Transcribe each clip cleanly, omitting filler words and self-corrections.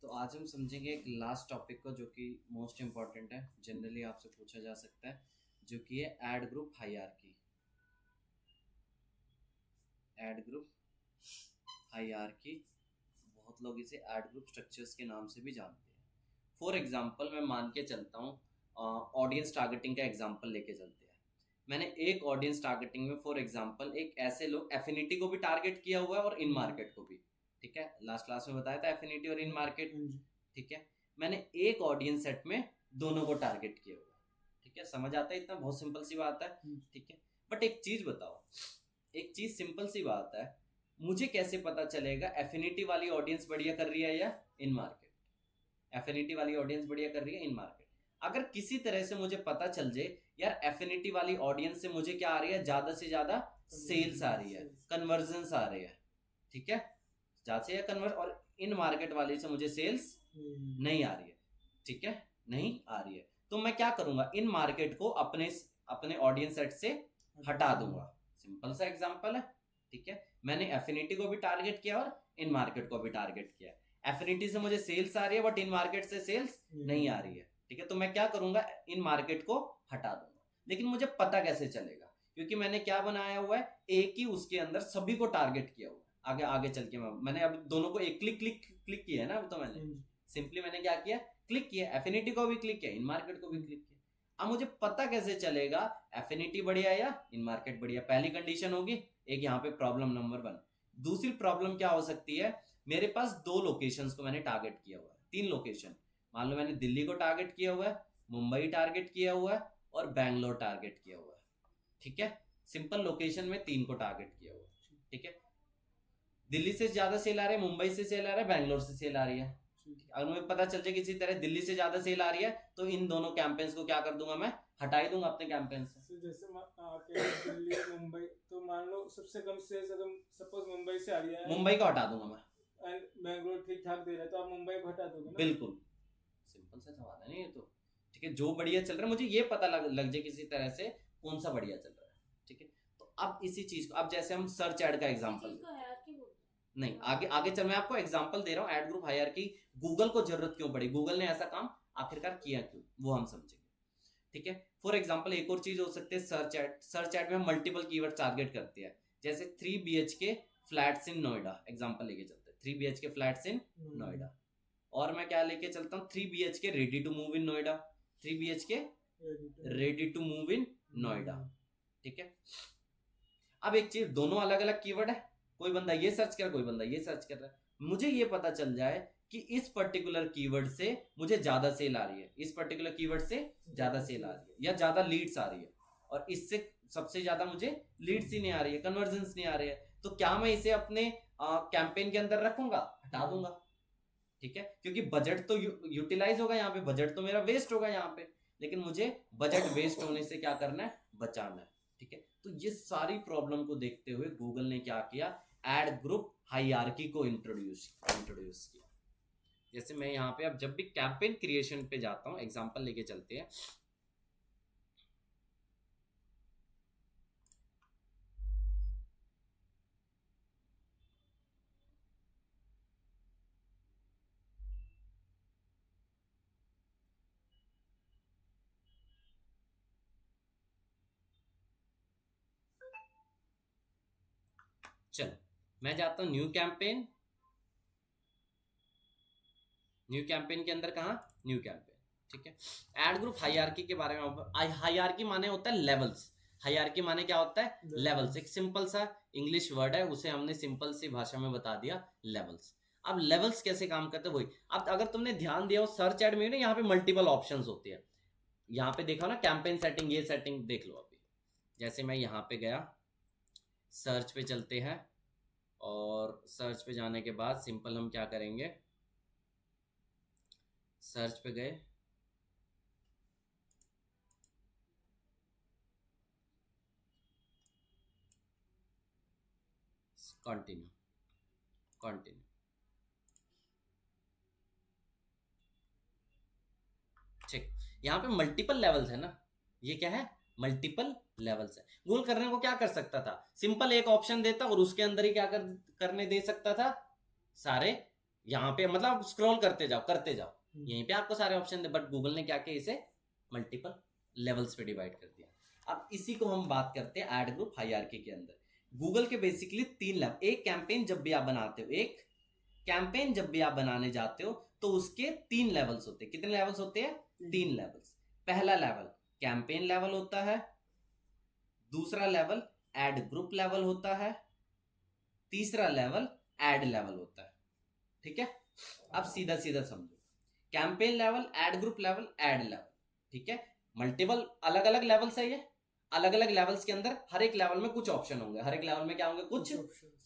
तो आज हम समझेंगे एक लास्ट टॉपिक को जो कि मोस्ट इम्पॉर्टेंट है, जनरली आपसे पूछा जा सकता है, जो कि है add group hierarchy. Add group hierarchy, बहुत लोग इसे ऐड ग्रुप स्ट्रक्चर्स के नाम से भी जानते हैं। फॉर एग्जांपल मैं मान के चलता हूँ, ऑडियंस टारगेटिंग का एग्जांपल लेके चलते हैं। मैंने एक ऑडियंस टारगेटिंग में फॉर एग्जांपल एक ऐसे लोग एफिनिटी को भी टारगेट किया हुआ है और इन मार्केट को भी। ठीक है, लास्ट क्लास में बताया था एफिनिटी और इन मार्केट। ठीक है, मैंने एक ऑडियंस सेट में दोनों को टारगेट किया हुआ है। ठीक है, समझ आता है? इतना बहुत सिंपल सी बात है। ठीक है, बट एक चीज बताओ, एक चीज सिंपल सी बात है, मुझे कैसे पता चलेगा एफिनिटी वाली ऑडियंस बढ़िया कर रही है या इन मार्केट? एफिनिटी वाली ऑडियंस बढ़िया कर रही है इन मार्केट। अगर किसी तरह से मुझे पता चल जाए यार एफिनिटी वाली ऑडियंस से मुझे क्या आ रही है, ज्यादा से ज्यादा सेल्स आ रही है, कन्वर्जन आ रही है। ठीक है, ज्यादा से ज्यादा कन्वर्ट, और इन मार्केट वाले से मुझे सेल्स नहीं आ रही है। ठीक है, नहीं आ रही है, तो मैं क्या करूंगा, इन मार्केट को अपने अपने ऑडियंस सेट से हटा दूंगा। सिंपल सा एग्जांपल है। ठीक है, मैंने एफिनिटी को भी टारगेट किया और इन मार्केट को भी टारगेट किया। एफिनिटी से मुझे सेल्स आ रही है बट इन मार्केट से सेल्स नहीं आ रही है। ठीक है, तो मैं क्या करूंगा, इन मार्केट को हटा दूंगा। लेकिन मुझे पता कैसे चलेगा? क्योंकि मैंने क्या बनाया हुआ है, एक ही उसके अंदर सभी को टारगेट किया हुआ है। आगे आगे चल के मैंने अब दोनों को एक क्लिक क्लिक क्लिक किया है ना। अब तो मैंने सिंपली मैंने क्या किया, क्लिक किया, एफिनिटी को भी क्लिक किया, इन मार्केट को भी क्लिक किया। अब मुझे पता कैसे चलेगा एफिनिटी बढ़िया या इन मार्केट बढ़िया? पहली कंडीशन होगी, एक यहाँ पे प्रॉब्लम नंबर 1। दूसरी प्रॉब्लम क्या हो सकती है, मेरे पास 2 लोकेशंस को मैंने टारगेट किया हुआ है, 3 लोकेशन। मान लो मैंने दिल्ली को टारगेट किया हुआ है, मुंबई टारगेट किया हुआ है और बैंगलोर टारगेट किया हुआ है। ठीक है, सिंपल लोकेशन में 3 को टारगेट किया हुआ है। ठीक है, दिल्ली से ज्यादा सेल आ रही है, मुंबई से सेल आ रहा है, बैंगलोर से सेल आ रही है। अगर मुझे पता चल जाए किसी तरह दिल्ली से ज्यादा सेल आ रही है, तो इन दोनों कैंपेन्स को क्या कर दूंगा, मैं हटा ही दूंगा अपने कैंपेन से। जैसे दिल्ली मुंबई, तो मान लो सबसे कम सेल्स अगर सपोज मुंबई से आ रही है, मुंबई को हटा दूंगा मैं। एंड बैंगलोर ठीक ठाक दे रहा है, तो आप मुंबई को हटा दोगे ना? बिल्कुल, सिंपल सा सवाल है नहीं ये तो। ठीक है, जो बढ़िया चल रहा है मुझे ये पता लग जाए किसी तरह से कौन सा बढ़िया चल रहा है। ठीक है, तो अब इसी चीज को, अब जैसे हम सर्च एड का एग्जांपल, नहीं आगे आगे चल, मैं आपको एग्जांपल दे रहा हूँ। ऐड ग्रुप हायरार्की गूगल को जरूरत क्यों पड़ी, गूगल ने ऐसा काम आखिरकार किया क्यों, वो हम समझेंगे। ठीक है, फॉर एग्जांपल एक और चीज हो सकती है सर्च एड। सर्च एड में हम मल्टीपल कीवर्ड टारगेट करते हैं, जैसे 3 BHK flats in Noida, example लेके चलते हैं 3 BHK फ्लैट्स इन नोएडा। और मैं क्या लेके चलता हूँ, 3 BHK ready to move in Noida, 3 BHK ready to move in Noida. ठीक है, अब एक चीज, दोनों अलग अलग कीवर्ड है, कोई बंदा ये सर्च कर, कोई बंदा ये सर्च कर रहा है। मुझे ये पता चल जाए कि इस पर्टिकुलर कीवर्ड से मुझे ज्यादा सेल आ रही है, इस पर्टिकुलर कीवर्ड से ज्यादा सेल आ रही है या ज्यादा लीड्स आ रही है, और इससे सबसे ज्यादा मुझे लीड्स ही नहीं आ रही है, कन्वर्जन नहीं आ रही है, तो क्या मैं इसे अपने कैंपेन के अंदर रखूंगा? हटा दूंगा। ठीक है, क्योंकि बजट तो यूटिलाइज होगा यहाँ पे, बजट तो मेरा वेस्ट होगा यहाँ पे, लेकिन मुझे बजट वेस्ट होने से क्या करना है, बचाना है। ठीक है, तो ये सारी प्रॉब्लम को देखते हुए गूगल ने क्या किया, एड ग्रुप हायरार्की को इंट्रोड्यूस किया। जैसे मैं यहाँ पे अब जब भी कैंपेन क्रिएशन पे जाता हूँ, एग्जांपल लेके चलते हैं। चलो मैं जाता हूँ न्यू कैंपेन, न्यू कैंपेन के अंदर कहा, न्यू कैंपेन। ठीक है, एड ग्रुप हायरार्की के बारे में, हायरार्की माने होता है लेवल्स। हायरार्की माने क्या होता है, लेवल्स। एक सिंपल सा इंग्लिश वर्ड है, उसे हमने सिंपल सी भाषा में बता दिया, लेवल्स। अब लेवल्स कैसे काम करते हैं वही। अब अगर तुमने ध्यान दिया हो सर्च एड में ना, यहाँ पे मल्टीपल ऑप्शंस होते हैं। यहाँ पे देखो ना कैंपेन सेटिंग, ये सेटिंग देख लो अभी। जैसे मैं यहाँ पे गया, सर्च पे चलते हैं, और सर्च पे जाने के बाद सिंपल हम क्या करेंगे, सर्च पे गए, कंटिन्यू, कंटिन्यू। ठीक, यहाँ पे मल्टीपल लेवल्स है ना, ये क्या है, मल्टीपल लेवल्स है। गूगल करने को क्या कर सकता था, सिंपल एक ऑप्शन देता और उसके अंदर ही क्या करने दे सकता था, सारे यहाँ पे मतलब स्क्रॉल करते जाओ यहीं पे आपको सारे ऑप्शन दे, बट गूगल ने क्या किया, इसे मल्टीपल लेवल्स पे डिवाइड कर दिया। अब इसी को हम बात करते हैं ऐड ग्रुप हायरार्की के अंदर। गूगल के बेसिकली 3 लेवल, एक कैंपेन जब भी आप बनाते हो, एक कैंपेन जब भी आप बनाने जाते हो तो उसके 3 लेवल्स होते हैं। कितने लेवल्स होते हैं? 3 लेवल्स। पहला लेवल कैंपेन लेवल होता है, दूसरा लेवल ऐड ग्रुप लेवल होता है, तीसरा लेवल ऐड लेवल होता है। ठीक है, अब सीधा सीधा समझो, campaign level, add group level, add level. ठीक है, मल्टीपल अलग अलग लेवल्स है ये। अलग अलग लेवल्स के अंदर हर एक लेवल में कुछ ऑप्शन होंगे, हर एक लेवल में क्या होंगे, कुछ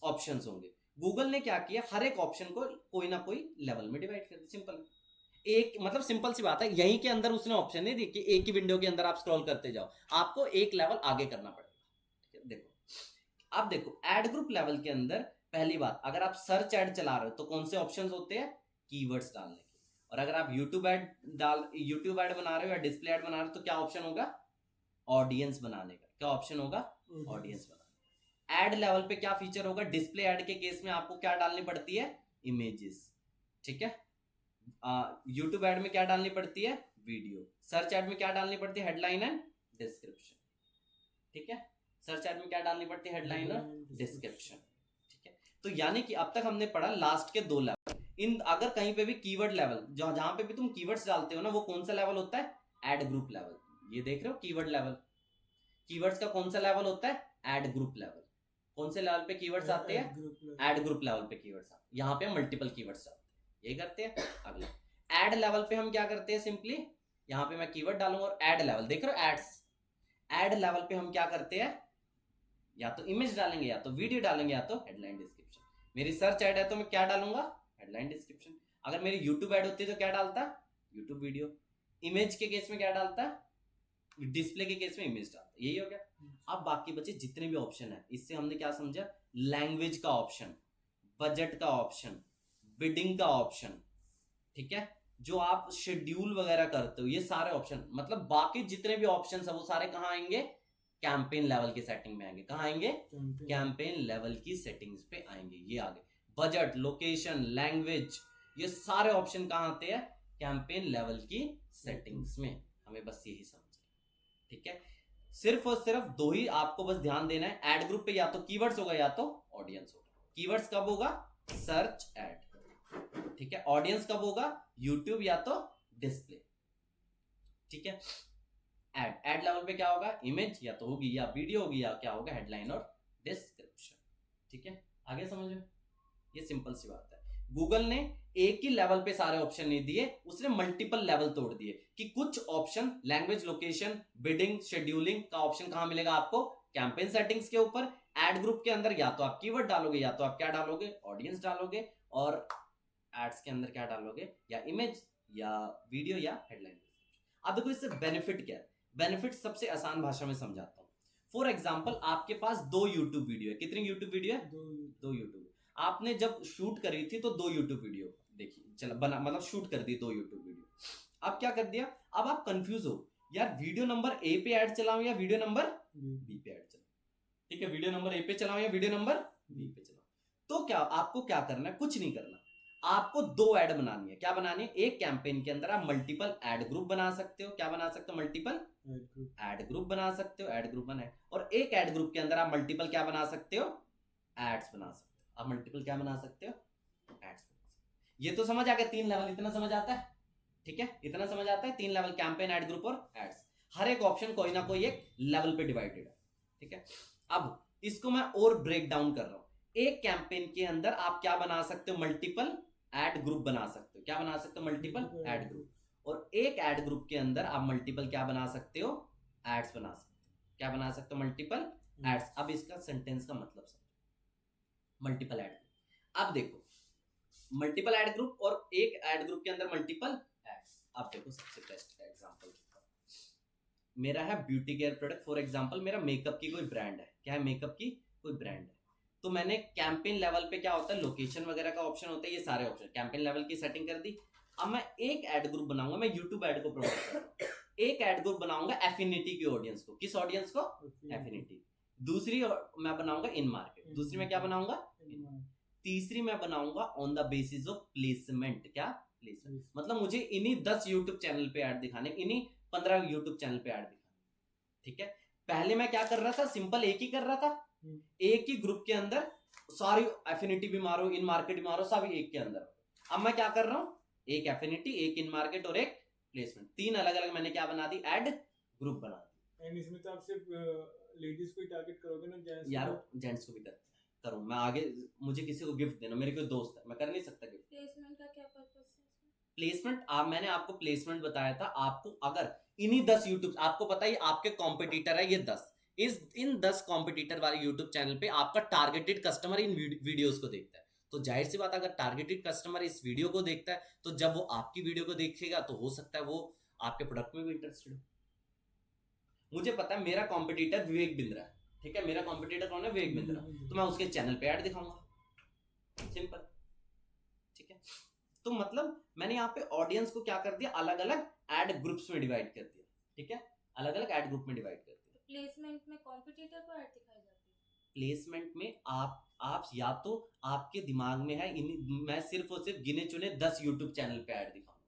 ऑप्शंस होंगे। गूगल ने क्या किया, हर एक ऑप्शन को कोई ना कोई लेवल में डिवाइड कर दिया। सिंपल, एक मतलब सिंपल सी बात है, यहीं के अंदर उसने ऑप्शन नहीं दी कि एक ही विंडो के अंदर आप स्क्रॉल करते जाओ, आपको एक लेवल आगे करना पड़ेगा। देखो, अब देखो ऐड ग्रुप लेवल के अंदर पहली बात, अगर आप सर्च ऐड चला रहे हो तो कौन से ऑप्शंस होते हैं? कीवर्ड्स डालने के। और अगर आप यूट्यूब ऐड बना रहे हो या डिस्प्ले ऐड बना रहे हो तो क्या ऑप्शन होगा? ऑडियंस बनाने का। क्या ऑप्शन होगा? ऑडियंस बनाने। ऐड लेवल पे क्या फीचर होगा? डिस्प्ले ऐड के केस में आपको क्या डालनी पड़ती है? इमेजेस। ठीक है, यूट्यूब ऐड में क्या डालनी पड़ती है? वीडियो। सर्च ऐड में क्या डालनी पड़ती है? Headline and description. ठीक है, सर्च ऐड में क्या डालनी पड़ती है? हेडलाइन और डिस्क्रिप्शन। ठीक है, तो यानी कि अब तक हमने पढ़ा लास्ट के 2 लेवल। इन अगर कहीं पे भी कीवर्ड लेवल, जहां पे भी तुम कीवर्ड्स डालते हो ना, वो कौन सा लेवल होता है? Add group level. ये देख रहे हो कीवर्ड लेवल, कीवर्ड्स का कौन सा लेवल होता है? Add group level. कौन से लेवल पे कीवर्ड्स आते हैं? ऐड ग्रुप लेवल पे कीवर्ड्स आते हैं। यहाँ पे मल्टीपल कीवर्ड्स आते हैं, ये करते हैं। अगला ऐड लेवल पे हम क्या करते हैं? सिंपली यहाँ पे मैं कीवर्ड डालूंगा और ऐड लेवल, देख रहे हो एड्स। ऐड लेवल पे हम क्या करते हैं? या तो इमेज डालेंगे, या तो वीडियो डालेंगे, या तो हेडलाइन डिस्क्रिप्शन। मेरी सर्च ऐड है तो मैं क्या डालूंगा? Headline description. अगर मेरी यूट्यूब ऐड होती है तो क्या डालता? YouTube video. इमेज के केस में क्या डालता? डिस्प्ले के केस में इमेज डालता। यही हो गया। अब बाकी बचे जितने भी ऑप्शन है, इससे हमने क्या समझा? लैंग्वेज का ऑप्शन, बजट का ऑप्शन, बिडिंग का ऑप्शन। ठीक है, जो आप शेड्यूल वगैरह करते हो, ये सारे ऑप्शन, मतलब बाकी जितने भी ऑप्शन है वो सारे कहां आएंगे? कैंपेन लेवल की सेटिंग में आएंगे। कहां आएंगे? कैंपेन लेवल की सेटिंग्स पे आएंगे। ये आगे बजट, लोकेशन, लैंग्वेज, ये सारे ऑप्शन कहां आते हैं? कैंपेन लेवल की सेटिंग्स में। हमें बस यही समझना। ठीक है, सिर्फ और सिर्फ 2 ही आपको बस ध्यान देना है। ऐड ग्रुप पे या तो कीवर्ड्स होगा या तो ऑडियंस होगा। कीवर्ड्स कब होगा? Search add. ठीक है, ऑडियंस कब होगा? यूट्यूब या तो डिस्प्ले। ठीक है, ऐड लेवल पे क्या होगा? इमेज या तो होगी, या वीडियो होगी, या क्या होगा? हेडलाइन और डिस्क्रिप्शन। ठीक है, आगे समझो, ये सिंपल सी बात है। गूगल ने एक ही लेवल पे सारे ऑप्शन नहीं दिए, उसने मल्टीपल लेवल तोड़ दिए कि कुछ option language, location, bidding, scheduling का ऑप्शन कहां मिलेगा आपको? कैंपेन सेटिंग्स के ऊपर। ऐड ग्रुप के अंदर या तो आप कीवर्ड डालोगे, या तो आप क्या डालोगे? ऑडियंस डालोगे। और एड्स के अंदर क्या डालोगे? या इमेज, या वीडियो, या हेडलाइन। अब देखो इससे बेनिफिट क्या है। बेनिफिट सबसे आसान भाषा में समझाता हूं। फॉर एग्जाम्पल, आपके पास 2 यूट्यूब वीडियो है। कितनी यूट्यूब वीडियो है? 2 यूट्यूब। आपने जब शूट करी थी तो 2 यूट्यूब वीडियो देखी, चलो बना, मतलब शूट कर दी 2 यूट्यूब वीडियो। अब क्या कर दिया? अब आप कंफ्यूज हो, यार वीडियो नंबर ए पे ऐड चलाऊं या वीडियो नंबर बी पे ऐड चलाऊं? ठीक है, वीडियो नंबर ए पे चलाऊं या वीडियो नंबर बी पे चलाऊं? तो क्या आपको क्या करना है? कुछ नहीं करना, आपको 2 ऐड बनानी है। क्या बनानी है? एक कैंपेन के अंदर आप मल्टीपल ऐड ग्रुप बना सकते हो। क्या बना सकते हो? मल्टीपल ऐड ग्रुप बना सकते हो। ऐड ग्रुप बनाए, और एक ऐड ग्रुप के अंदर आप मल्टीपल क्या बना सकते हो? एड्स बना सकते हो। आप मल्टीपल क्या बना सकते हो? एड्स बना सकते हो। ये तो समझ आ गया 3 लेवल, इतना समझ आता है? ठीक है, इतना समझ आता है। 3 लेवल, कैंपेन, ऐड ग्रुप और एड्स। हर एक ऑप्शन कोई ना कोई एक लेवल पे डिवाइडेड है। ठीक है, अब इसको मैं और ब्रेक डाउन कर रहा हूं। एक कैंपेन के अंदर आप क्या बना सकते हो? मल्टीपल ऐड ग्रुप बना सकते हो। क्या बना सकते हो? Multiple add group. और एक ऐड ग्रुप के अंदर आप मल्टीपल क्या बना सकते हो? एड्स बना सकते हो। क्या बना सकते हो? Multiple ads. अब इसका सेंटेंस का मतलब समझो, मल्टीपल ऐड ग्रुप। अब देखो, मल्टीपल ऐड ग्रुप और एक ऐड ग्रुप के अंदर मल्टीपल एड्स। अब देखो सबसे बेस्ट एग्जांपल, मेरा है beauty care product. For example, मेरा मेकअप की कोई ब्रांड है। क्या है? मेकअप की कोई ब्रांड है। तो मैंने कैंपेन लेवल पे क्या होता है? लोकेशन वगैरह का ऑप्शन होता है, ये सारे ऑप्शन कैंपेन लेवल की सेटिंग कर दी। अब मैं एक ऐड ग्रुप बनाऊंगा, मैं यूट्यूब ऐड को प्रमोट कर रहा हूं। एक ऐड ग्रुप बनाऊंगा एफिनिटी की ऑडियंस को। किस ऑडियंस को? एफिनिटी। दूसरी मैं बनाऊंगा इन मार्केट। दूसरी में क्या बनाऊंगा? तीसरी मैं बनाऊंगा on the basis of placement. क्या प्लेसमेंट? मतलब मुझे इन्हीं 10 यूट्यूब चैनल पे ऐड दिखाने, इन्हीं 15 यूट्यूब चैनल पे ऐड दिखाने। ठीक है, पहले मैं क्या कर रहा था, सिंपल एक ही कर रहा था, एक ही ग्रुप के अंदर सारी एफिनिटी भी मारो, इन मार्केट भी मारो, सब एक के अंदर। अब मैं क्या कर रहा हूं, एक एफिनिटी, एक इन मार्केट और एक प्लेसमेंट, तीन अलग अलग मैंने क्या बना दी, ऐड ग्रुप बना दी। एंड इसमें तो आप सिर्फ लेडीज को ही टारगेट करोगे ना, जेंट्स यार जेंट्स को भी करूं मैं आगे, मुझे किसी को गिफ्ट देना, मेरे कोई दोस्त है, मैं कर नहीं सकता गिफ्ट। प्लेसमेंट का क्या पर्पस है? प्लेसमेंट मैंने आपको प्लेसमेंट बताया था, आपको अगर इन्हीं 10 यूट्यूब, आपको पता ही आपके कॉम्पिटिटर है ये 10, इन 10 कॉम्पिटिटर वाले यूट्यूब चैनल पे आपका टारगेटेड कस्टमर इन वीडियोस को देखता है, तो जाहिर सी बात, अगर टारगेटेड कस्टमर इस वीडियो को देखता है, तो जब वो आपकी वीडियो को देखेगा तो हो सकता है वो आपके प्रोडक्ट में भी इंटरेस्टेड हो। मुझे पता है मेरा कॉम्पिटिटर विवेक बिंद्रा है, ठीक है, मेरा कॉम्पिटिटर कौन है, विवेक बिंद्रा, तो मैं उसके चैनल पे ऐड दिखाऊंगा, सिंपल। ठीक है, तो मतलब मैंने यहाँ पे ऑडियंस को क्या कर दिया, अलग अलग एड ग्रुप्स में डिवाइड कर दिया। ठीक है, अलग अलग एड ग्रुप में डिवाइड कर दिया। प्लेसमेंट में कॉम्पिटिटर को ऐड दिखाई जाती है? प्लेसमेंट में आप या तो आपके दिमाग में है मैं सिर्फ और सिर्फ गिने चुने 10 यूट्यूब चैनल पे ऐड दिखाऊंगा,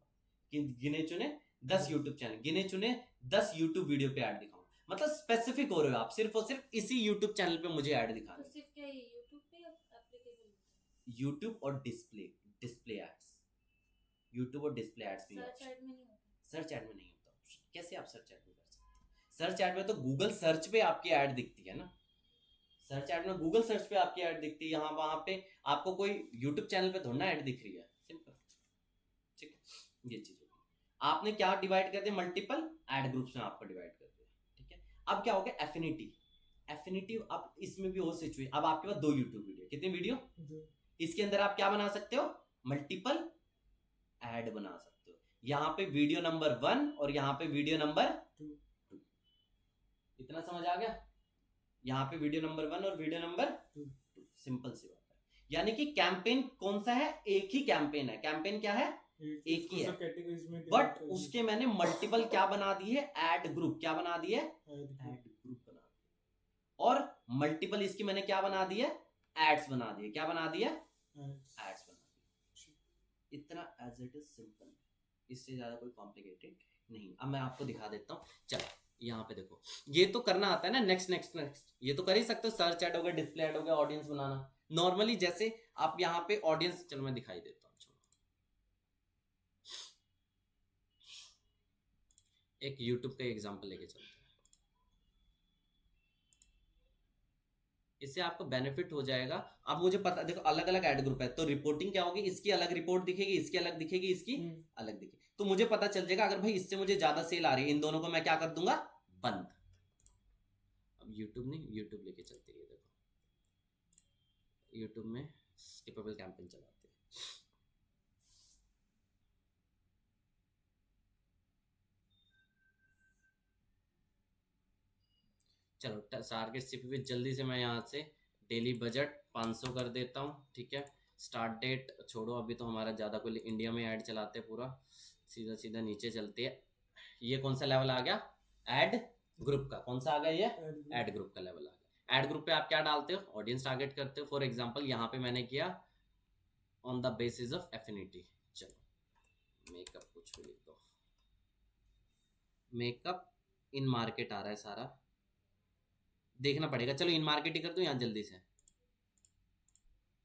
कि गिने चुने 10 यूट्यूब चैनल, गिने चुने 10 यूट्यूब वीडियो पे ऐड दिखाऊंगा, मतलब स्पेसिफिक हो रहे हो आप, सिर्फ और सिर्फ इसी यूट्यूब चैनल पे मुझे ऐड दिखाना। तो सिर्फ क्या ये यूट्यूब पे एप्लीकेबल होता है? यूट्यूब और डिस्प्ले एड्स, यूट्यूब और डिस्प्ले एड्स भी, सर्च ऐड में नहीं होता? सर्च ऐड में नहीं होता ऑप्शन। कैसे आप सर्च ऐड में कर सकते हैं? सर्च ऐड में तो गूगल सर्च पे आपकी ऐड दिखती है ना, सर्च ऐड में गूगल सर्च पे आपकी ऐड दिखती है, यहाँ वहां पे आपको कोई यूट्यूब चैनल पे थोड़ा ना ऐड दिख रही है, सिंपल। ठीक है, ये चीज होगी। आपने क्या डिवाइड कर दिया, मल्टीपल ऐड ग्रुप्स में आपको डिवाइड कर दिया। ठीक है, अब क्या हो गया, एफिनिटी। एफिनिटी अब इसमें भी हो सिचुएशन, अब आपके पास 2 यूट्यूब वीडियो, कितनी वीडियो, इसके अंदर आप क्या बना सकते हो, मल्टीपल ऐड बना सकते हो। यहाँ पे वीडियो नंबर 1 और यहाँ पे वीडियो नंबर 2, इतना समझ आ गया, यहाँ पे वीडियो नंबर 1 और वीडियो नंबर 2, सिंपल सी बात है। यानी कि कैंपेन कौन सा है, एक ही कैंपेन है, कैंपेन क्या है, एक ही है, बट उसके मैंने मल्टीपल क्या बना दी है, ऐड ग्रुप, क्या बना दी है, ऐड ग्रुप बना दिया, और मल्टीपल इसकी मैंने क्या बना दी है, एड्स बना दिए, क्या बना दिया, एड्स बना दिए। इतना एज इट इज सिंपल, इससे ज्यादा कोई कॉम्प्लिकेटेड नहीं। अब मैं आपको दिखा देता हूँ, चलो यहाँ पे देखो, ये तो करना आता है ना, नेक्स्ट नेक्स्ट नेक्स्ट, ये तो कर ही सकते हो, सर्च ऐड हो गया, डिस्प्ले ऐड हो गया, ऑडियंस बनाना नॉर्मली, जैसे आप यहाँ पे ऑडियंस, चलो मैं दिखाई देता हूँ, एक यूट्यूब का एग्जांपल लेके चलते हैं, इससे आपको बेनिफिट हो जाएगा। अब मुझे पता, देखो अलग अलग ऐड ग्रुप है, तो रिपोर्टिंग क्या होगी, इसकी अलग रिपोर्ट दिखेगी, इसकी अलग दिखेगी, इसकी अलग दिखेगी, तो मुझे पता चल जाएगा अगर भाई इससे मुझे ज्यादा सेल आ रही है, इन दोनों को मैं क्या कर दूंगा, बंद। अब यूट्यूब नहीं, यूट्यूब लेके चलते हैं, देखो यूट्यूब में स्किपेबल कैंपेन चलाते हैं, चलो टारगेट सीपीवी जल्दी से मैं यहाँ से डेली बजट 500 कर देता हूँ। ठीक है, स्टार्ट डेट छोड़ो, अभी तो हमारा ज़्यादा कोई इंडिया में ऐड चलाते हैं, पूरा सीधा सीधा नीचे चलते हैं। ये कौन सा लेवल आ गया, ऐड ग्रुप का, कौन सा आ गया, ये ऐड ग्रुप का लेवल आ गया। ऐड ग्रुप पे आप क्या डालते हो, ऑडियंस टारगेट करते हो। फॉर एग्जांपल यहाँ पे मैंने किया on the basis of affinity, चलो मेकअप कुछ भी लिख दो, मेकअप इन मार्केट आ रहा है सारा, देखना पड़ेगा, चलो इन मार्केट ही कर दो यहाँ जल्दी से,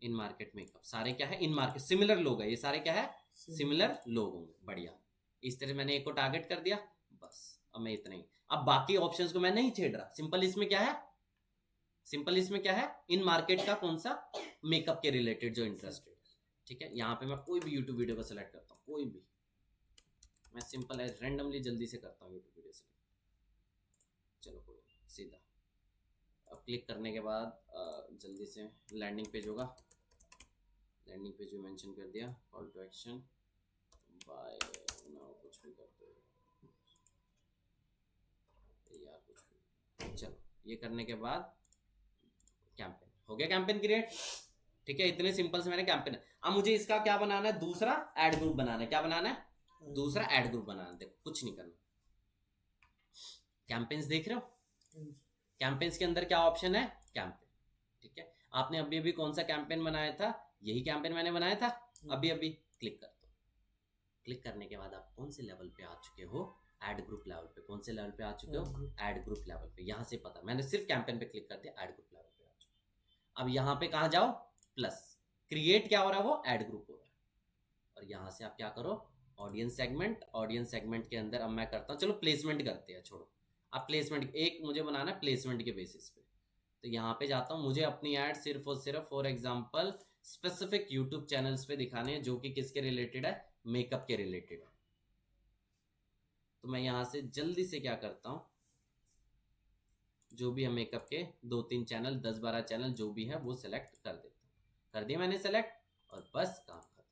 इन मार्केट मेकअप, सारे क्या है, इन मार्केट सिमिलर लोग है, ये सारे क्या है, सिमिलर लोग होंगे, बढ़िया। इस तरह मैंने एक को टारगेट कर दिया, बस अब मैं इतना ही, अब बाकी ऑप्शंस को मैं नहीं छेड़ रहा, सिंपल इसमें क्या है, सिंपल इसमें क्या है, इन मार्केट का कौन सा मेकअप के रिलेटेड जो इंटरेस्टेड। ठीक है, यहाँ पे मैं कोई भी यूट्यूब वीडियो को सिलेक्ट करता हूँ, कोई भी, मैं सिंपल है रैंडमली जल्दी से करता हूँ यूट्यूब वीडियो सिलेक्ट, चलो कोई सीधा। अब क्लिक करने के बाद जल्दी से लैंडिंग पेज होगा, लैंडिंग पेज में मेंशन कर दिया, call to action buy now, कुछ भी करते हो यार, कुछ भी। चलो ये करने के बाद कैंपेन हो गया, कैंपेन क्रिएट। ठीक है, इतने सिंपल से मैंने कैंपेन, अब मुझे इसका क्या बनाना है, दूसरा ऐड ग्रुप बनाना है, क्या बनाना है, दूसरा ऐड ग्रुप बनाना है। देखो कुछ नहीं करना, कैंपेन्स देख रहे हो, कैंपेन्स के अंदर क्या ऑप्शन है, कैंपेन। ठीक है, आपने अभी अभी कौन सा कैंपेन बनाया था, यही कैंपेन मैंने बनाया था अभी अभी। क्लिक कर दो। क्लिक करने के बाद आप कौन से लेवल पे आ चुके हो? ऐड ग्रुप लेवल पे। कौन से लेवल पे आ चुके हो? ऐड ग्रुप लेवल पे। यहाँ से पता, मैंने सिर्फ कैंपेन पे क्लिक कर दिया, ऐड ग्रुप लेवल पे आ चुके। अब यहाँ पे कहाँ जाओ? प्लस। क्रिएट क्या हो रहा है? वो ऐड ग्रुप हो रहा है। और यहाँ से आप क्या करो? Audience segment. ऑडियंस सेगमेंट के अंदर अब मैं करता हूँ, चलो प्लेसमेंट करते हैं, छोड़ो। अब प्लेसमेंट एक मुझे बनाना है प्लेसमेंट के बेसिस पे। तो यहाँ पे जाता हूँ, मुझे अपनी ऐड सिर्फ और सिर्फ for example specific YouTube channels पे दिखाने हैं जो कि किसके रिलेटेड है? मेकअप के रिलेटेड है। तो मैं यहाँ से जल्दी से क्या करता हूँ, जो भी है मेकअप के 2-3 चैनल, 10-12 चैनल जो भी है वो सिलेक्ट कर देता हूँ। कर दिया मैंने सेलेक्ट, और बस काम खत्म।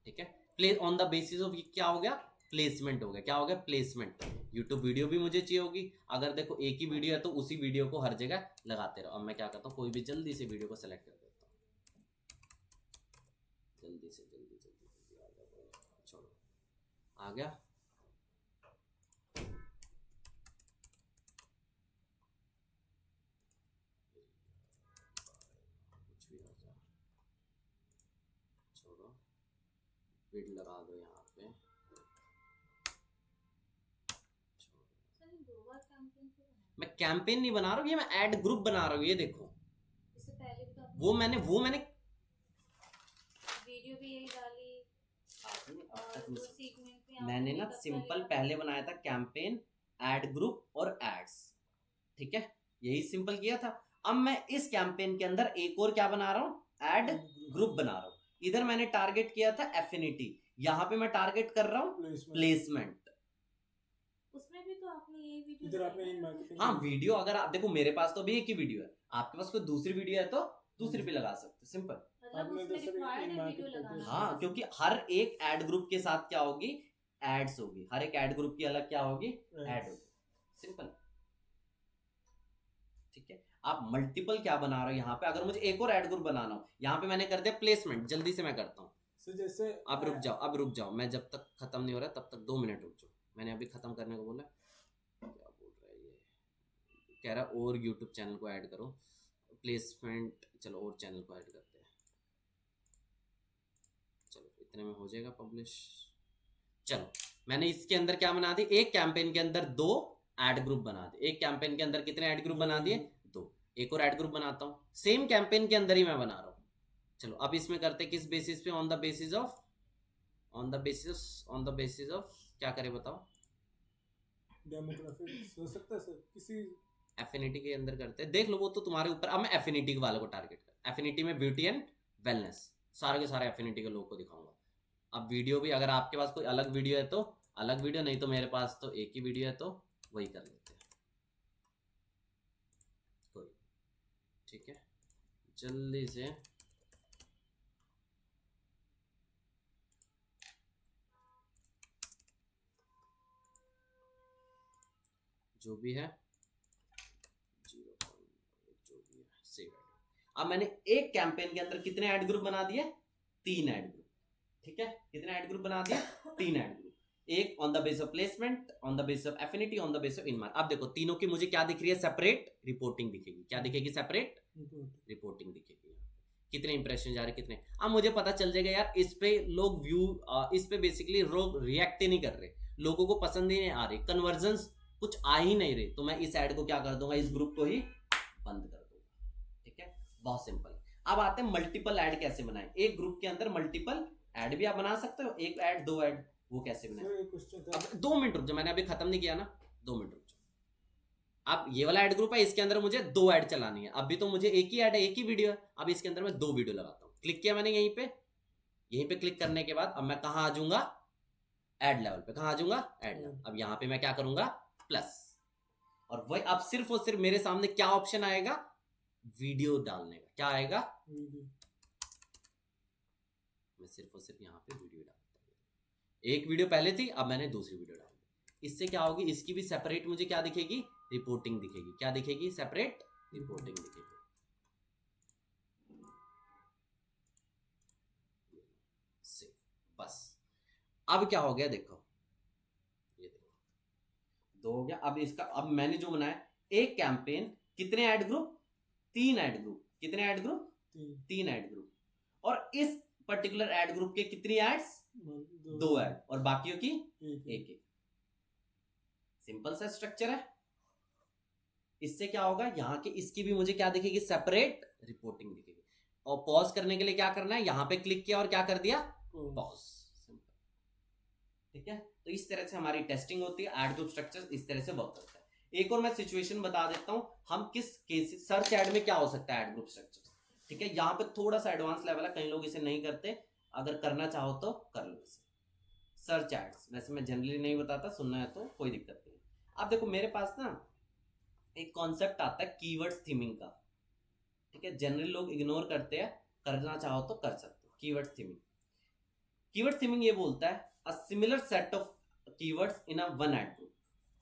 ठीक है, play on the basis of क्या हो गया? प्लेसमेंट हो गया। क्या हो गया? प्लेसमेंट। यूट्यूब वीडियो भी मुझे चाहिए होगी। अगर देखो एक ही वीडियो है तो उसी वीडियो को हर जगह लगाते रहो। अब मैं क्या करता हूँ, कोई भी जल्दी से वीडियो को सेलेक्ट कर देता हूँ। जल्दी से जल्दी जल्दी जल्दी आ गया, छोड़ो, आ गया। कुछ भी आ जाए, छोड़ो, विड लगा दो यहाँ पे। सर ये 2 बार कैंपेन क्यों बनाया? मैं कैंपेन नहीं बना रहा हूँ, ये मैं ऐड ग्रुप बना रहा हूँ। ये देखो, इससे पहले भी तो आपने वो मैंने वीडियो भी यही डाली और वो सेगमेंट में आपने मैंने ना makeup का सिंपल लिया। पहले बनाया था कैंपेन, ऐड ग्रुप और एड्स। ठीक है, यही सिंपल किया था। अब मैं इस कैंपेन के अंदर एक और क्या बना रहा हूँ? ऐड ग्रुप बना रहा हूँ। इधर मैंने टारगेट किया था एफिनिटी, यहाँ पे मैं टारगेट कर रहा हूँ प्लेसमेंट। उसमें भी तो आपने यही वीडियो इधर आपने डाली इन ना। मार्केटिंग हाँ, वीडियो अगर आप देखो, मेरे पास तो अभी एक ही वीडियो है, आपके पास कोई दूसरी वीडियो है तो दूसरी पे लगा सकते, सिंपल। मतलब आपने उसमें तो सर रिक्वायर्ड है market वीडियो कर दिया। लगाना। हाँ, क्योंकि हर एक ऐड ग्रुप के साथ क्या होगी? एड्स होगी। हर एक ऐड ग्रुप की अलग क्या होगी? ऐड होगी, सिंपल। ठीक है, आप मल्टीपल क्या बना रहे हो यहाँ पे? अगर मुझे एक और ऐड ग्रुप बनाना हो, यहाँ पे मैंने कर दिया प्लेसमेंट। जल्दी से मैं करता हूँ। सर जैसे अब रुक जाओ, अब रुक जाओ, मैं जब तक खत्म नहीं हो रहा तब तक 2 मिनट रुक जाओ। मैंने अभी खत्म करने को बोला, क्या बोल रहा है ये? कह रहा और यूट्यूब चैनल को ऐड करो, प्लेसमेंट। चलो और चैनल को ऐड करते हैं, चलो इतने में हो जाएगा पब्लिश। चलो, मैंने इसके अंदर क्या बना दी? एक कैंपेन के अंदर 2 ऐड ग्रुप बना दिए। एक कैंपेन के अंदर कितने ऐड ग्रुप बना दिए? 2। एक और ऐड ग्रुप बनाता हूँ, सेम कैंपेन के अंदर ही मैं बना रहा हूँ। चलो अब इसमें करते किस बेसिस पे? ऑन द बेसिस ऑफ क्या करें बताओ? डेमोग्राफिक्स हो सकता है सर, किसी एफिनिटी के अंदर करते हैं, देख लो, वो तो तुम्हारे ऊपर। अब मैं एफिनिटी वालों को टारगेट कर, एफिनिटी में ब्यूटी एंड वेलनेस, सारे के सारे एफिनिटी के लोगों को दिखाऊंगा। अब वीडियो भी, अगर आपके पास कोई अलग वीडियो है तो अलग वीडियो, नहीं तो मेरे पास तो एक ही वीडियो है तो वही कर लेते हैं, कोई। ठीक है, जल्दी से जो भी है 0.8 जो भी है सेव ऐड। अब मैंने एक कैंपेन के अंदर कितने ऐड ग्रुप बना दिए? 3 ऐड ग्रुप। ठीक है, कितने ऐड ग्रुप बना दिए? 3 ऐड ग्रुप। एक on the base of placement, on the base of affinity, on the base of इनमार्क। अब देखो तीनों की मुझे क्या दिख रही है? सेपरेट रिपोर्टिंग दिखेगी। क्या दिखेगी? सेपरेट रिपोर्टिंग दिखेगी। कितने इंप्रेशन जा रहे, कितने। अब मुझे पता चल जाएगा यार, इस पे लोग व्यू, इस पे बेसिकली लोग रिएक्ट ही नहीं कर रहे, लोगों को पसंद ही नहीं आ रही, कन्वर्जन कुछ आ ही नहीं रही, तो मैं इस ऐड को क्या कर दूंगा? इस ग्रुप को ही बंद कर दूंगा। ठीक है, बहुत सिंपल। अब आते हैं मल्टीपल ऐड कैसे बनाएं। एक ग्रुप के अंदर मल्टीपल ऐड भी आप बना सकते हो, एक ऐड, 2 ऐड, वो कैसे बनाएं? सर एक क्वेश्चन था। अब 2 मिनट रुक जाओ, मैंने अभी खत्म नहीं किया ना, 2 मिनट रुक जाओ। अब ये वाला ऐड ग्रुप है, इसके अंदर मुझे 2 ऐड चलानी है। अभी तो मुझे एक ही ऐड है, एक ही वीडियो है। अब इसके अंदर मैं 2 वीडियो लगाता हूँ। क्लिक किया मैंने यहीं पे क्लिक करने के बाद अब मैं कहाँ आ जाऊंगा? ऐड लेवल पे। कहाँ आ जाऊंगा? Add level. अब यहाँ पे मैं क्या करूंगा? प्लस। और वही अब सिर्फ और सिर्फ मेरे सामने क्या ऑप्शन आएगा? वीडियो डालने का। क्या आएगा? मैं सिर्फ और सिर्फ यहाँ पे वीडियो डालता हूँ। एक वीडियो पहले थी, अब मैंने दूसरी वीडियो डाल दी। इससे क्या होगी? इसकी भी सेपरेट मुझे क्या दिखेगी? रिपोर्टिंग दिखेगी। क्या दिखेगी? सेपरेट रिपोर्टिंग दिखेगी। बस अब क्या हो गया? देखो, ये देखो, 2 हो गया। अब इसका, अब मैंने जो बनाया एक कैंपेन, कितने ऐड ग्रुप? 3 add group. कितने ऐड ग्रुप? 3 add group. और इस पर्टिकुलर एड ग्रुप के कितनी एड्स, 2 ऐड, और बाकियों की एक एक। सिंपल सा स्ट्रक्चर है। इससे क्या होगा, यहाँ के इसकी भी मुझे क्या दिखेगी, सेपरेट रिपोर्टिंग दिखेगी। और पॉज करने के लिए क्या करना है, यहाँ पे क्लिक किया और क्या कर दिया, पॉज। सिंपल, ठीक है। तो इस तरह से हमारी टेस्टिंग होती है। एड ग्रुप स्ट्रक्चर इस तरह से वर्क करता है। एक और मैं सिचुएशन बता देता हूं, हम किस केस, सर्च एड में क्या हो सकता है एड ग्रुप स्ट्रक्चर, ठीक है। यहाँ पे थोड़ा सा एडवांस लेवल है, कई लोग इसे नहीं करते, अगर करना चाहो तो कर लो इसे। सर्च एड्स वैसे मैं जनरली नहीं बताता, सुनना है तो कोई दिक्कत नहीं। अब देखो मेरे पास ना एक कॉन्सेप्ट आता है कीवर्ड्स थीमिंग का, ठीक है। जनरली लोग इग्नोर करते हैं, करना चाहो तो कर सकते हो। कीवर्ड थीमिंग, कीवर्ड थीमिंग ये बोलता है a similar set of keywords in a one ad group.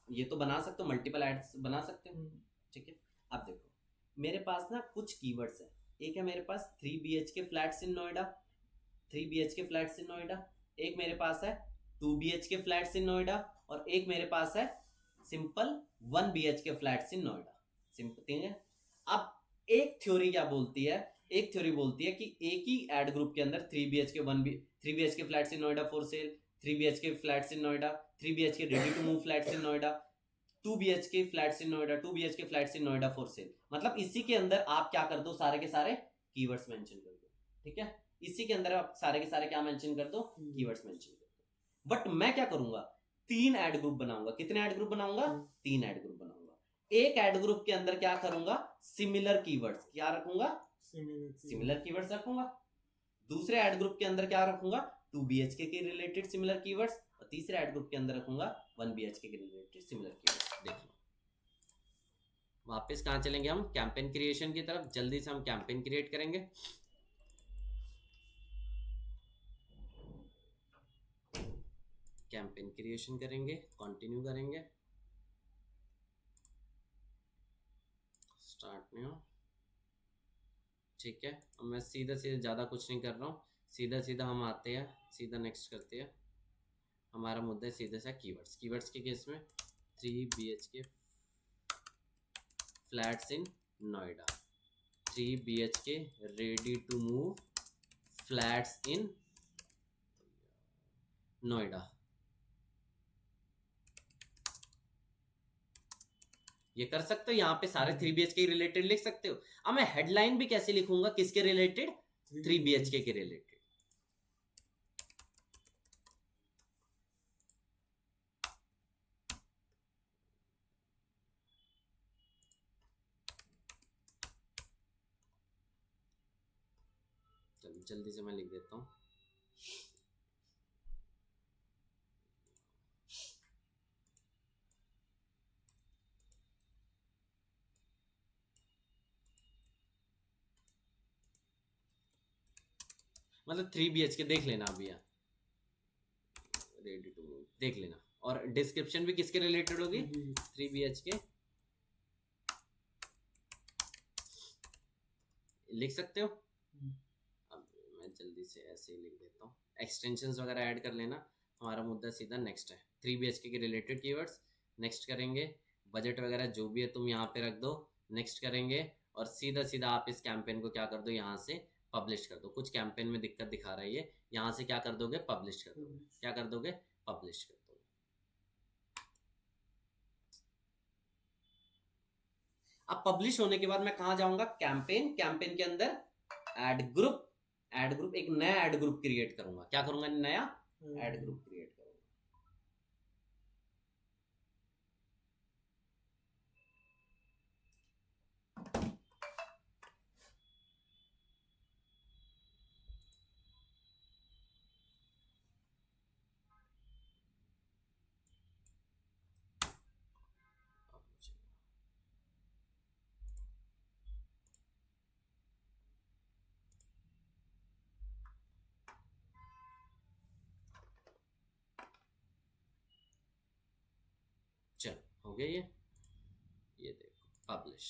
ये तो बना सकते हो, मल्टीपल एड्स बना सकते हो, ठीक है। अब देखो मेरे पास ना कुछ कीवर्ड्स है। एक है मेरे पास 3 BHK flats in Noida, 3 BHK flats in Noida. एक मेरे पास है 2 BHK फ्लैट्स इन नोएडा, और एक मेरे पास है simple 1 BHK flats in Noida. Simple, ठीक है। अब एक थ्योरी क्या बोलती है, एक थ्योरी बोलती है कि एक ही एड ग्रुप के अंदर 3 BHK 3 BHK flats in Noida for sale, 3 BHK flats in Noida, 3 BHK ready to move flats in Noida, 2 BHK flats in Noida, 2 BHK flats in Noida for sale. मतलब इसी के अंदर आप क्या कर दो, सारे के सारे कीवर्ड्स मेंशन कर दो, ठीक है। इसी के अंदर आप सारे के सारे क्या मेंशन कर दो, कीवर्ड्स मेंशन कर दो। बट मैं क्या करूंगा, 3 एड ग्रुप बनाऊंगा। कितने एड ग्रुप बनाऊंगा, 3 एड ग्रुप बनाऊंगा। एक एड ग्रुप के अंदर क्या करूंगा, सिमिलर कीवर्ड्स, क्या रखूंगा, सिमिलर कीवर्ड्स रखूंगा। दूसरे एड ग्रुप के अंदर क्या रखूंगा, 2 BHK के रिलेटेड सिमिलर कीवर्ड्स, और तीसरे एड ग्रुप के अंदर रखूंगा 1 BHK के रिलेटेड सिमिलर कीवर्ड्स। देख लो, वापस कहां चलेंगे हम, कैंपेन क्रिएशन की तरफ। जल्दी से हम कैंपेन क्रिएट करेंगे। कैंपेन क्रिएशन करेंगे, कंटिन्यू करेंगे, स्टार्ट में हो, ठीक है। अब मैं सीधा सीधा ज़्यादा कुछ नहीं कर रहा हूँ, सीधा सीधा हम आते हैं, सीधा नेक्स्ट करते हैं। हमारा मुद्दा है सीधा सा कीवर्ड्स। कीवर्ड्स के केस में 3 BHK flats in Noida, 3 BHK ready to move flats in Noida. ये कर सकते हो, यहाँ पे सारे 3 BHK रिलेटेड लिख सकते हो। अब मैं हेडलाइन भी कैसे लिखूंगा, किसके रिलेटेड, 3 BHK के रिलेटेड। चलो जल्दी से मैं लिख देता हूँ। मतलब 3 BHK देख लेना अभी, यहाँ रेडी टू मूव देख लेना, और डिस्क्रिप्शन भी किसके रिलेटेड होगी, 3 BHK लिख सकते हो। अब मैं जल्दी से ऐसे ही लिख देता हूँ, एक्सटेंशंस वगैरह ऐड कर लेना। हमारा मुद्दा सीधा नेक्स्ट है, 3 BHK के रिलेटेड कीवर्ड्स। नेक्स्ट करेंगे, बजट वगैरह जो भी है तुम यहाँ पे रख दो, नेक्स्ट करेंगे, और सीधा सीधा आप इस कैंपेन को क्या कर दो, यहाँ से पब्लिश कर दो। कुछ कैंपेन में दिक्कत दिखा रही है, यहाँ से क्या कर दोगे, पब्लिश कर दोगे। क्या कर दोगे, पब्लिश कर दोगे। अब पब्लिश होने के बाद मैं कहां जाऊंगा, कैंपेन। कैंपेन के अंदर एड ग्रुप, एड ग्रुप, एक नया एड ग्रुप क्रिएट करूंगा। क्या करूंगा, नया एड ग्रुप क्रिएट करूंगा। चलो हो गया ये देखो पब्लिश,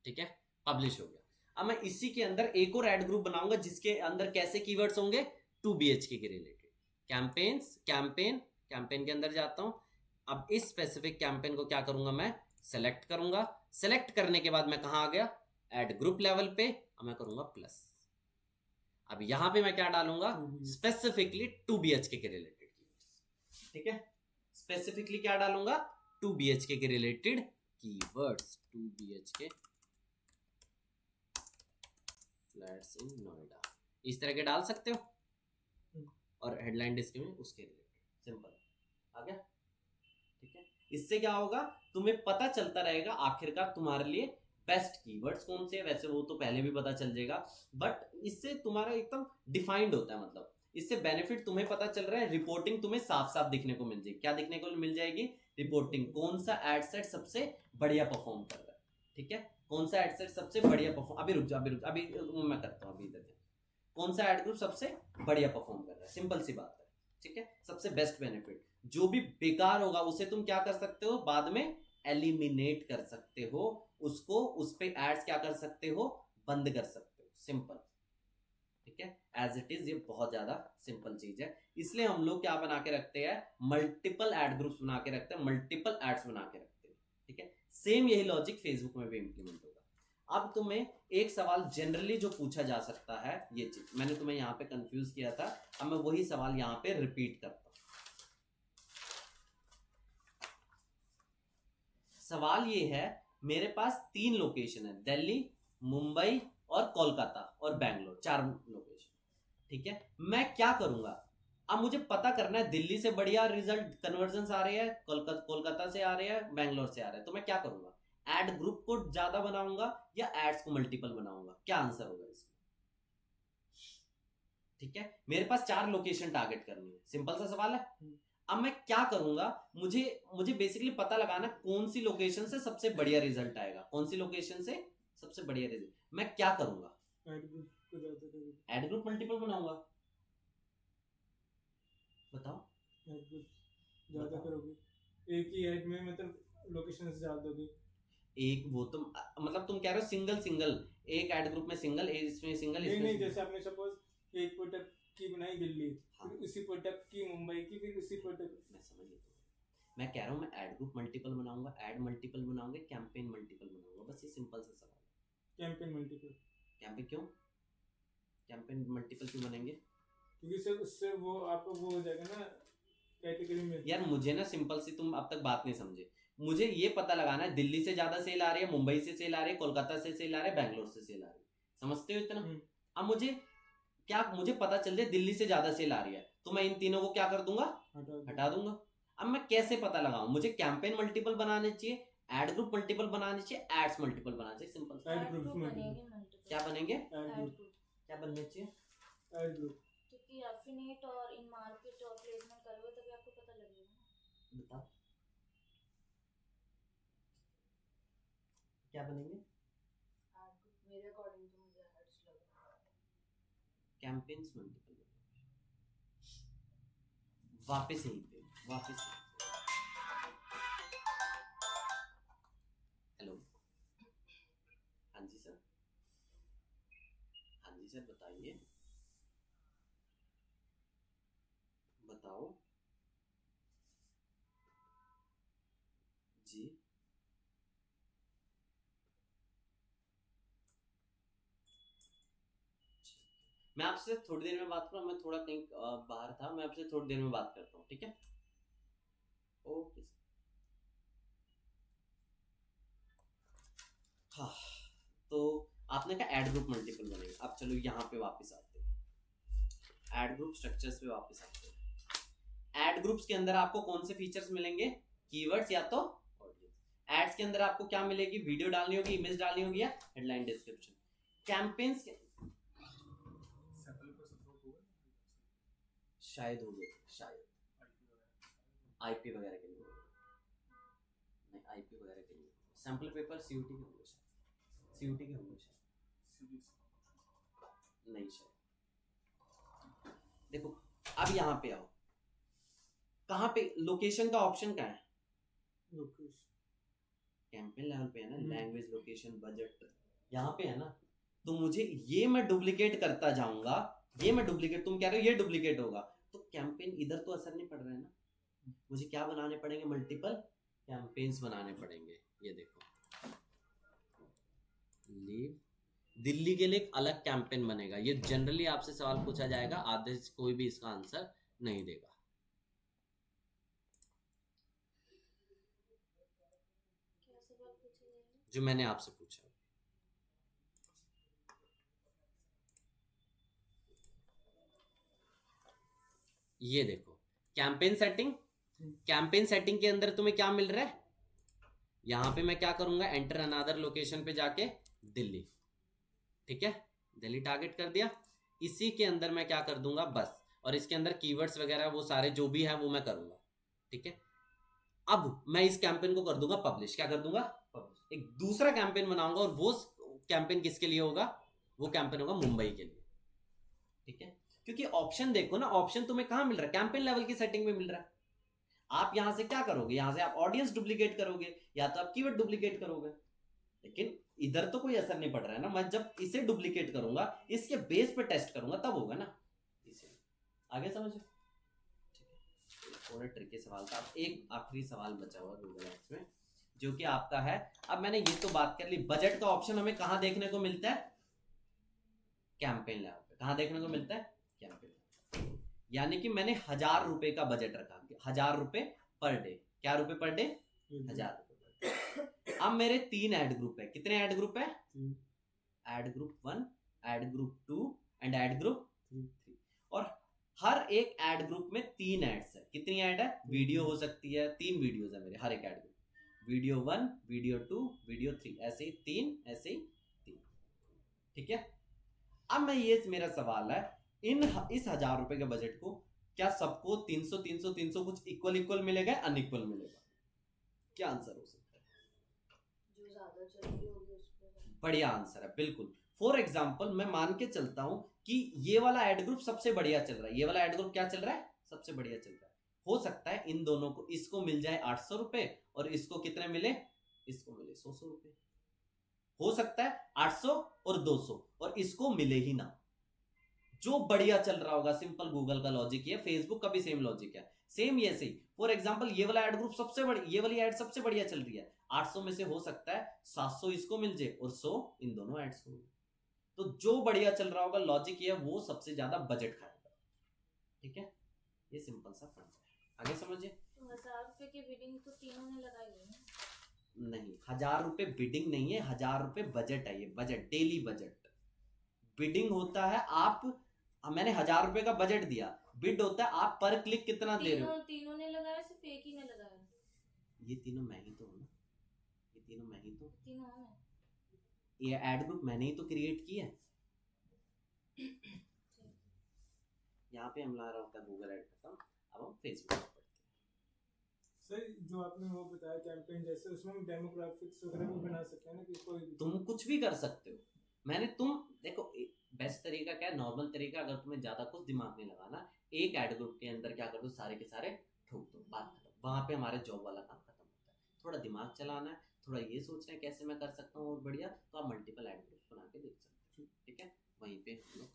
ठीक है, पब्लिश हो गया। अब मैं इसी के अंदर एक और एड ग्रुप बनाऊंगा, जिसके अंदर कैसे कीवर्ड्स होंगे, 2 BHK के रिलेटेड। कैंपेन्स, कैंपेन के अंदर जाता हूं। अब इस स्पेसिफिक कैंपेन को क्या करूंगा, मैं सेलेक्ट करूंगा। सेलेक्ट करने के बाद मैं कहां आ गया, एड ग्रुप लेवल पे। अब मैं करूंगा प्लस। अब यहाँ पे मैं क्या डालूंगा, 2BHK स्पेसिफिकली 2 BHK के रिलेटेड कीवर्ड्स। ठीक है, स्पेसिफिकली क्या डालूंगा, 2 BHK के related keywords. 2 BHK flats in Noida, इस तरह के डाल सकते हो, और हेडलाइन डिस्क में उसके रिलेटेड, सिंपल आ गया। ठीक है, इससे क्या होगा, तुम्हें पता चलता रहेगा आखिरकार तुम्हारे लिए बेस्ट कीवर्ड्स कौन से हैं। वैसे वो तो पहले भी पता चल जाएगा, बट इससे तुम्हारा एकदम डिफाइंड होता है, मतलब इससे बेनिफिट तुम्हें पता चल रहा है, रिपोर्टिंग तुम्हें साफ साफ दिखने को मिल जाएगी। क्या दिखने को मिल जाएगी, रिपोर्टिंग, कौन सा एड सेट सबसे बढ़िया परफॉर्म कर रहा है। ठीक है, कौन सा एड सेट सबसे बढ़िया परफॉर्म, अभी रुक जा, अभी मैं करता हूँ, अभी इधर कौन सा एड ग्रुप सबसे बढ़िया परफॉर्म कर रहा है, सिंपल सी बात है। ठीक है, सबसे बेस्ट बेनिफिट, जो भी बेकार होगा उसे तुम क्या कर सकते हो, बाद में एलिमिनेट कर सकते हो, उसको उस पे एड्स क्या कर सकते हो, बंद कर सकते हो, सिंपल। ठीक है, एज इट इज, ये बहुत ज्यादा सिंपल चीज है। इसलिए हम लोग क्या बना के रखते हैं, मल्टीपल एड ग्रुप्स बना के रखते हैं, मल्टीपल एड्स बना के रखते हैं। ठीक है, सेम यही लॉजिक फेसबुक में भी इंप्लीमेंट होगा। अब तुम्हें एक सवाल जनरली जो पूछा जा सकता है, ये चीज मैंने तुम्हें यहाँ पे कंफ्यूज किया था, अब मैं वही सवाल यहाँ पे रिपीट करता हूँ। सवाल ये है, मेरे पास 3 लोकेशन है, दिल्ली, मुंबई और कोलकाता और बैंगलोर, 4 लोकेशन। ठीक है, मैं क्या करूंगा, अब मुझे पता करना है दिल्ली से बढ़िया रिजल्ट कन्वर्जन आ रहे हैं, कोलकाता से आ रहे हैं, बैंगलोर से आ रहे हैं, तो मैं क्या करूंगा, एड ग्रुप को ज्यादा बनाऊंगा या एड्स को मल्टीपल बनाऊंगा, क्या आंसर होगा इसमें। ठीक है, मेरे पास 4 लोकेशन टारगेट करनी है, सिंपल सा सवाल है। अब मैं क्या करूंगा, मुझे बेसिकली पता लगाना कौन सी लोकेशन से सबसे बढ़िया रिजल्ट आएगा, कौन सी लोकेशन से सबसे बढ़िया रिजल्ट, मैं क्या करूंगा, एड ग्रुप मल्टीपल बनाऊंगा। बताओ, एड ग्रुप ज्यादा करोगे, एक ही एड में मतलब लोकेशन से ज्यादा दोगे। एक वो तुम मतलब तुम कह रहे हो सिंगल सिंगल, एक एड ग्रुप में सिंगल, इसमें सिंगल, नहीं इसमें नहीं, single। जैसे आपने सपोज एक प्रोडक्ट की बनाई दिल्ली, हाँ। फिर उसी प्रोडक्ट की मुंबई की, फिर उसी प्रोडक्ट, मैं समझ गया, मैं कह रहा हूँ मैं एड ग्रुप मल्टीपल बनाऊंगा, एड मल्टीपल बनाऊंगा, कैंपेन मल्टीपल बनाऊंगा, बस ये सिंपल सा सवाल है। कैंपेन मल्टीपल, कैंपेन क्यों, कैंपेन मल्टीपल क्यों बनेंगे, क्योंकि सर उससे वो आपको वो हो जाएगा ना कैटेगरी में। यार मुझे ना सिंपल सी, तुम अब तक बात नहीं समझे, मुझे ये पता लगाना है दिल्ली से ज्यादा सेल आ रही है, मुंबई से सेल आ रही है, कोलकाता से सेल आ रही है, बैंगलोर से सेल आ रही है, समझते हो इतना। अब मुझे पता चल जाए दिल्ली से ज्यादा सेल आ रही है, तो मैं इन तीनों को क्या कर दूंगा, हटा दूंगा। अब मैं कैसे पता लगाऊं, मुझे कैंपेन मल्टीपल बनाने चाहिए, एड ग्रुप मल्टीपल बनाने चाहिए, एड्स मल्टीपल बनाने चाहिए, सिंपल। एड ग्रुप्स बनेंगे में multiple। क्या बनेंगे, एड ग्रुप, क्या बनने चाहिए, एड ग्रुप, क्योंकि एफिनेट और इन मार्केट और प्लेसमेंट करोगे तभी आपको पता लगेगा ना। बताओ क्या बनेंगे, एड ग्रुप मेरे अकॉर्डिंग तो मुझे एड्स लग रहा है। Campaigns multiple. वापस यहीं पे, वापस हेलो, हाँ जी सर, हाँ जी सर, बताइए, बताओ जी। मैं आपसे थोड़ी देर में बात करूँ, मैं थोड़ा कहीं बाहर था, मैं आपसे थोड़ी देर में बात करता हूँ, ठीक है, ओके। हाँ, तो आपने कहा एड ग्रुप मल्टीपल बनेंगे, अब चलो यहाँ पे वापस आते हैं, एड ग्रुप स्ट्रक्चर्स पे वापस आते हैं। एड ग्रुप्स के अंदर आपको कौन से फीचर्स मिलेंगे, कीवर्ड्स या तो ऑडियंस। एड्स के अंदर आपको क्या मिलेगी, वीडियो डालनी होगी, इमेज डालनी होगी या हेडलाइन डिस्क्रिप्शन। कैंपेन्स शायद हो गए, शायद आईपी वगैरह के लिए, नहीं आईपी वगैरह के लिए, सैंपल पेपर सीयूटी के होंगे, शायद सीयूटी के होंगे, शायद नहीं, शायद। देखो अब यहाँ पे आओ, कहाँ पे लोकेशन का ऑप्शन क्या है, कैंपेन लेवल पे है ना, लैंग्वेज, लोकेशन, बजट यहाँ पे है ना, तो मुझे ये मैं डुप्लीकेट करता जाऊंगा, ये मैं डुप्लीकेट, तुम कह रहे हो ये डुप्लीकेट होगा, तो कैंपेन इधर तो असर नहीं पड़ रहा है ना, मुझे क्या बनाने पड़ेंगे, मल्टीपल कैंपेन्स बनाने पड़ेंगे। ये देखो, लीव दिल्ली के लिए एक अलग कैंपेन बनेगा। ये जनरली आपसे सवाल पूछा जाएगा, आधे से कोई भी इसका आंसर नहीं देगा। क्या सवाल पूछा जाएगा? जो मैंने आपसे पूछा, ये देखो कैंपेन सेटिंग। कैंपेन सेटिंग के अंदर तुम्हें क्या मिल रहा है, यहां पे मैं क्या करूंगा, एंटर अनदर लोकेशन पे जाके दिल्ली, ठीक है, दिल्ली टारगेट कर दिया। इसी के अंदर मैं क्या कर दूंगा बस, और इसके अंदर कीवर्ड्स वगैरह वो सारे जो भी है वो मैं करूंगा, ठीक है। अब मैं इस कैंपेन को कर दूंगा पब्लिश, क्या कर दूंगा, पब्लिश। एक दूसरा कैंपेन बनाऊंगा, और वो कैंपेन किसके लिए होगा, वो कैंपेन होगा मुंबई के लिए, ठीक है। क्योंकि ऑप्शन देखो ना, ऑप्शन तुम्हें कहां मिल रहा है, कैंपेन लेवल की सेटिंग में मिल रहा है। आप यहां से क्या करोगे, यहां से आप ऑडियंस डुप्लीकेट करोगे या तो आप कीवर्ड डुप्लीकेट करोगे, लेकिन इधर तो कोई असर नहीं पड़ रहा है ना। मैं जब इसे डुप्लीकेट करूंगा, इसके बेस पे टेस्ट करूंगा, तब होगा ना। इसे आगे समझो, थोड़ा ट्रिकी सवाल था। अब एक आखिरी सवाल बचा हुआ गूगल एड्स में, जो कि आपका है। अब मैंने ये तो बात कर ली, बजट का ऑप्शन हमें कहां देखने को मिलता है, कैंपेन लेवल पे। कहां देखने को मिलता है, कैंपेन। यानी कि मैंने 1000 रुपए का बजट रखा, 1000 रुपए पर डे। क्या रुपए पर डे, 1000 रुपए पर डे। अब मेरे 3 ऐड ग्रुप है, कितने ऐड ग्रुप है, add group 1, add group 2 and add group 3। और हर एक ऐड ग्रुप में 3 एड्स है। कितनी ऐड है, वीडियो हो सकती है, 3 वीडियोस है मेरे हर एक add group, video 1, video 2, video 3, ऐसे ही 3, ऐसे ही 3, ठीक है। अब मैं ये मेरा सवाल है, इस 1000 रुपए के बजट को क्या सबको 300 300 300 कुछ इक्वल इक्वल मिलेगा, अनइक्वल मिलेगा, क्या आंसर हो सकता है, जो ज्यादा जरूरी होगी उस पर। बढ़िया आंसर है, बिल्कुल। फॉर एग्जाम्पल मैं मान के चलता हूं कि ये वाला एड ग्रुप सबसे बढ़िया चल रहा है, ये वाला एड ग्रुप क्या चल रहा है, सबसे बढ़िया चल रहा है। हो सकता है इन दोनों को, इसको मिल जाए 800 रुपए और इसको कितने मिले, इसको मिले 100 रुपए। हो सकता है 800 और 200 और इसको मिले ही ना। जो बढ़िया चल रहा होगा, सिंपल गूगल का लॉजिक है, फेसबुक का भी सेम लॉजिक है, सेम ये सही। फॉर एग्जांपल ये वाला एड ग्रुप सबसे बड़ी, ये वाली एड सबसे बढ़िया चल रही है, 800 में से हो सकता है 700 इसको मिल जाए और 100 इन दोनों एड्स को। तो जो बढ़िया चल रहा होगा, लॉजिक ये है, वो सबसे ज्यादा बजट खाएगा, ठीक है। ये सिंपल सा फंड है, आगे समझिए। तो 1000 रुपए की बिडिंग तो तीनों ने लगाई है ना? नहीं, 1000 रुपए बिडिंग नहीं है, 1000 रुपए बजट है, ये बजट, डेली बजट। बिडिंग होता है आप, मैंने 1000 रुपए का बजट दिया, बिड होता है आप पर क्लिक कितना दे रहे हो। तीनों ने लगाया, सिर्फ एक ही ने लगाया? ये तीनों मैं ही तो हूं ना, ये तीनों मैं ही तो, तीनों हैं। ये एड ग्रुप मैंने ही तो क्रिएट किया है। यहाँ पे हम ला रहा होता है गूगल एड खत्म, अब हम फेसबुक पर पढ़ते हैं। सर जो आपने वो बताया कैंपेन जैसे, उसमें हम डेमोग्राफिक्स वगैरह भी बना सकते हैं ना, कि कोई भी तुम कुछ भी कर सकते हो। मैंने, तुम देखो बेस्ट तरीका क्या है, नॉर्मल तरीका, अगर तुम्हें ज्यादा कुछ दिमाग नहीं लगाना, एक एड ग्रुप के अंदर क्या कर दो, सारे के सारे ठोक दो, बात खत्म। वहां पे हमारे जॉब वाला काम खत्म होता है। थोड़ा दिमाग चलाना है, थोड़ा ये सोचना है कैसे मैं कर सकता हूँ और बढ़िया, तो आप मल्टीपल एड ग्रुप बना के देख सकते हो, ठीक है। वहीं पे हम लोग